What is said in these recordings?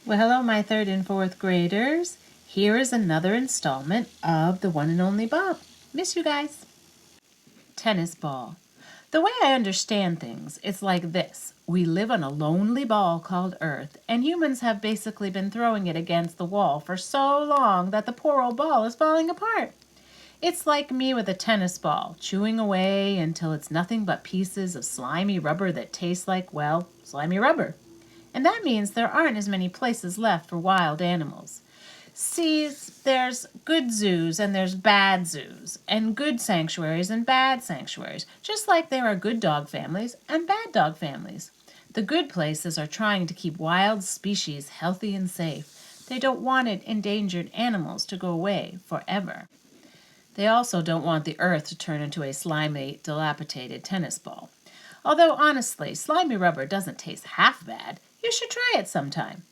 Well, hello, my third and fourth graders. Here is another installment of the one and only Bob. Miss you guys. Tennis ball. The way I understand things, it's like this. We live on a lonely ball called Earth, and humans have basically been throwing it against the wall for so long that the poor old ball is falling apart. It's like me with a tennis ball, chewing away until it's nothing but pieces of slimy rubber that taste like, well, slimy rubber. And that means there aren't as many places left for wild animals. See, there's good zoos and there's bad zoos, and good sanctuaries and bad sanctuaries, just like there are good dog families and bad dog families. The good places are trying to keep wild species healthy and safe. They don't want endangered animals to go away forever. They also don't want the earth to turn into a slimy, dilapidated tennis ball. Although, honestly, slimy rubber doesn't taste half bad. You should try it sometime.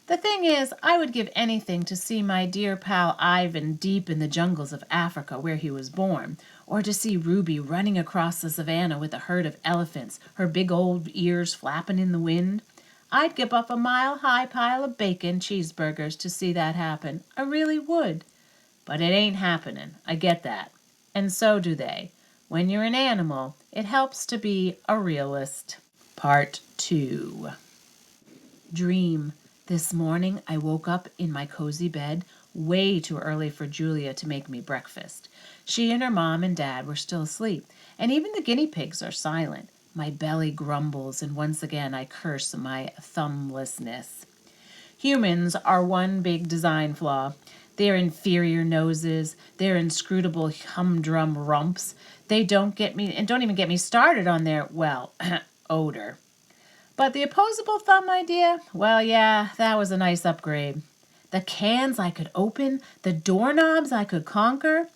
The thing is, I would give anything to see my dear pal Ivan deep in the jungles of Africa where he was born, or to see Ruby running across the savannah with a herd of elephants, her big old ears flapping in the wind. I'd give up a mile-high pile of bacon cheeseburgers to see that happen. I really would. But it ain't happening. I get that. And so do they. When you're an animal, it helps to be a realist. Part 2. Dream. This morning I woke up in my cozy bed way too early for Julia to make me breakfast. She and her mom and dad were still asleep, and even the guinea pigs are silent. My belly grumbles, and once again I curse my thumblessness. Humans are one big design flaw. Their inferior noses, their inscrutable humdrum rumps. They don't even get me started on their, well, odor. But the opposable thumb idea, well, yeah, that was a nice upgrade. The cans I could open, the doorknobs I could conquer.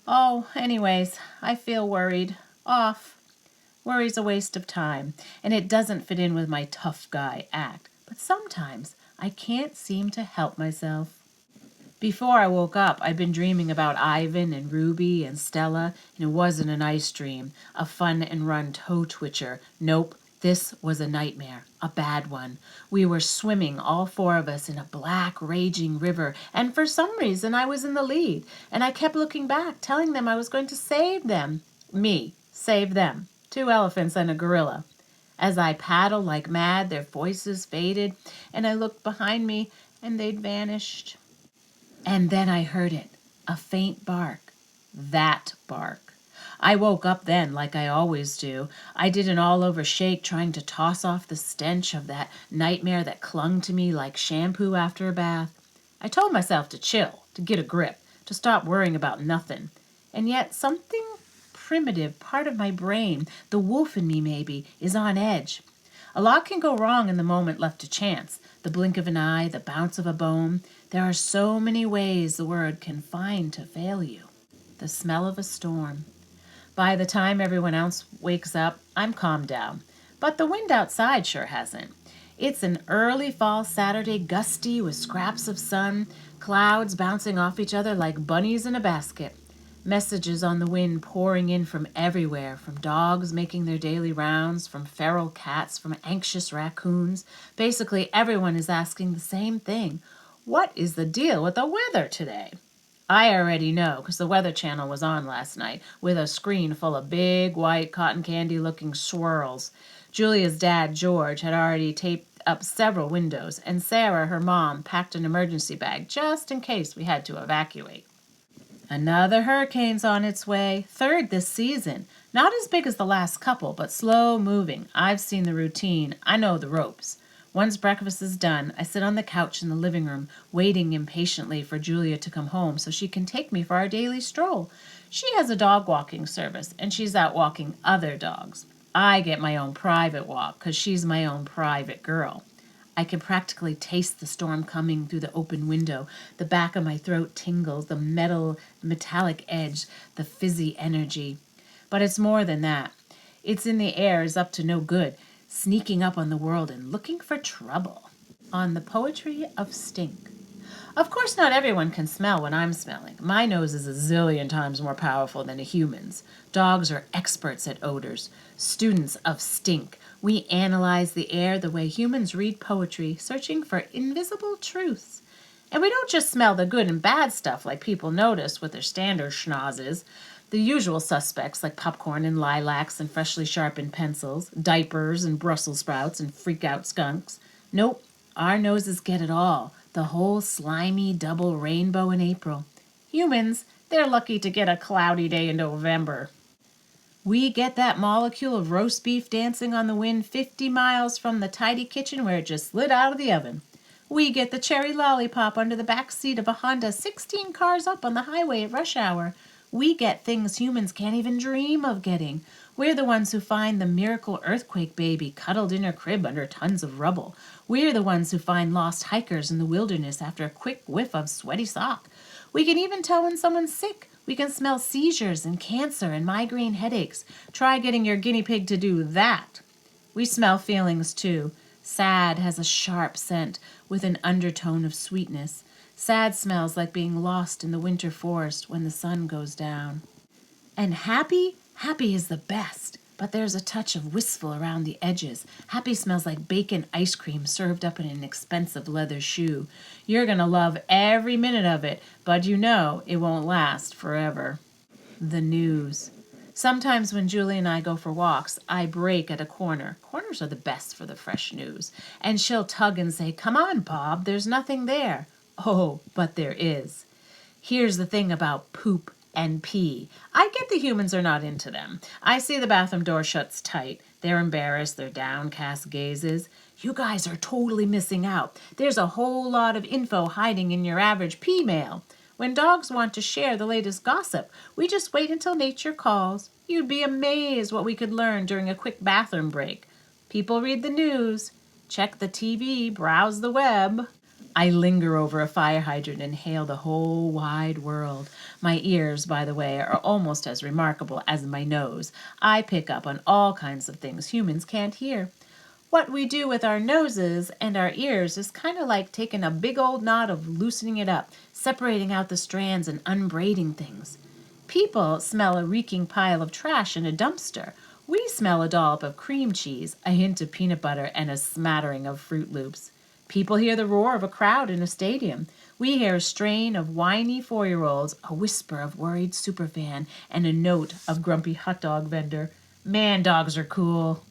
Oh, anyways, I feel worried. Off. Worry's a waste of time, and it doesn't fit in with my tough guy act. But sometimes I can't seem to help myself. Before I woke up, I'd been dreaming about Ivan and Ruby and Stella, and it wasn't a nice dream, a fun and run toe twitcher. Nope, this was a nightmare, a bad one. We were swimming, all four of us, in a black, raging river, and for some reason I was in the lead, and I kept looking back, telling them I was going to save them. Me, save them. 2 elephants and a gorilla. As I paddled like mad, their voices faded, and I looked behind me, and they'd vanished. And then I heard it, a faint bark. That bark. I woke up then, like I always do. I did an all-over shake trying to toss off the stench of that nightmare that clung to me like shampoo after a bath. I told myself to chill, to get a grip, to stop worrying about nothing. And yet something primitive, part of my brain, the wolf in me maybe, is on edge. A lot can go wrong in the moment left to chance. The blink of an eye, the bounce of a bone. There are so many ways the word can find to fail you. The smell of a storm. By the time everyone else wakes up, I'm calmed down. But the wind outside sure hasn't. It's an early fall Saturday, gusty with scraps of sun, clouds bouncing off each other like bunnies in a basket. Messages on the wind pouring in from everywhere, from dogs making their daily rounds, from feral cats, from anxious raccoons. Basically, everyone is asking the same thing. What is the deal with the weather today? I already know, because the Weather Channel was on last night, with a screen full of big, white, cotton candy-looking swirls. Julia's dad, George, had already taped up several windows, and Sarah, her mom, packed an emergency bag just in case we had to evacuate. Another hurricane's on its way, 3rd this season. Not as big as the last couple, but slow moving. I've seen the routine. I know the ropes. Once breakfast is done, I sit on the couch in the living room, waiting impatiently for Julia to come home so she can take me for our daily stroll. She has a dog walking service, and she's out walking other dogs. I get my own private walk, 'cause she's my own private girl. I can practically taste the storm coming through the open window. The back of my throat tingles, the metallic edge, the fizzy energy. But it's more than that. It's in the air is up to no good, sneaking up on the world and looking for trouble. On the poetry of stink. Of course, not everyone can smell what I'm smelling. My nose is a zillion times more powerful than a human's. Dogs are experts at odors, students of stink, We analyze the air the way humans read poetry, searching for invisible truths. And we don't just smell the good and bad stuff like people notice with their standard schnozzes. The usual suspects like popcorn and lilacs and freshly sharpened pencils, diapers and Brussels sprouts and freak-out skunks. Nope, our noses get it all. The whole slimy double rainbow in April. Humans, they're lucky to get a cloudy day in November. We get that molecule of roast beef dancing on the wind 50 miles from the tidy kitchen where it just slid out of the oven. We get the cherry lollipop under the back seat of a Honda 16 cars up on the highway at rush hour. We get things humans can't even dream of getting. We're the ones who find the miracle earthquake baby cuddled in her crib under tons of rubble. We're the ones who find lost hikers in the wilderness after a quick whiff of sweaty sock. We can even tell when someone's sick. We can smell seizures and cancer and migraine headaches. Try getting your guinea pig to do that. We smell feelings too. Sad has a sharp scent with an undertone of sweetness. Sad smells like being lost in the winter forest when the sun goes down. And happy? Happy is the best. But there's a touch of wistful around the edges. Happy smells like bacon ice cream served up in an expensive leather shoe. You're going to love every minute of it, but you know it won't last forever. The news. Sometimes when Julie and I go for walks, I break at a corner. Corners are the best for the fresh news. And she'll tug and say, "Come on, Bob, there's nothing there." Oh, but there is. Here's the thing about poop and pee. I get the humans are not into them. I see the bathroom door shuts tight. They're embarrassed, their downcast gazes. You guys are totally missing out. There's a whole lot of info hiding in your average pee mail. When dogs want to share the latest gossip, we just wait until nature calls. You'd be amazed what we could learn during a quick bathroom break. People read the news, check the TV, browse the web. I linger over a fire hydrant and hail the whole wide world. My ears, by the way, are almost as remarkable as my nose. I pick up on all kinds of things humans can't hear. What we do with our noses and our ears is kind of like taking a big old knot of loosening it up, separating out the strands and unbraiding things. People smell a reeking pile of trash in a dumpster. We smell a dollop of cream cheese, a hint of peanut butter, and a smattering of Fruit Loops. People hear the roar of a crowd in a stadium. We hear a strain of whiny 4-year-olds, a whisper of worried superfan, and a note of grumpy hot dog vendor. Man, dogs are cool.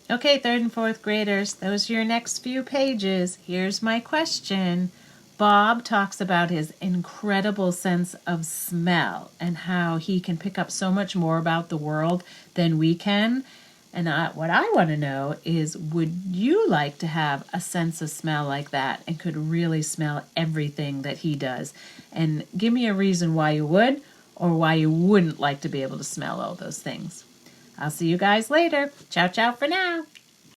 Okay, 3rd and 4th graders, those are your next few pages. Here's my question. Bob talks about his incredible sense of smell and how he can pick up so much more about the world than we can. And what I want to know is, would you like to have a sense of smell like that and could really smell everything that he does? And give me a reason why you would or why you wouldn't like to be able to smell all those things. I'll see you guys later. Ciao, ciao for now.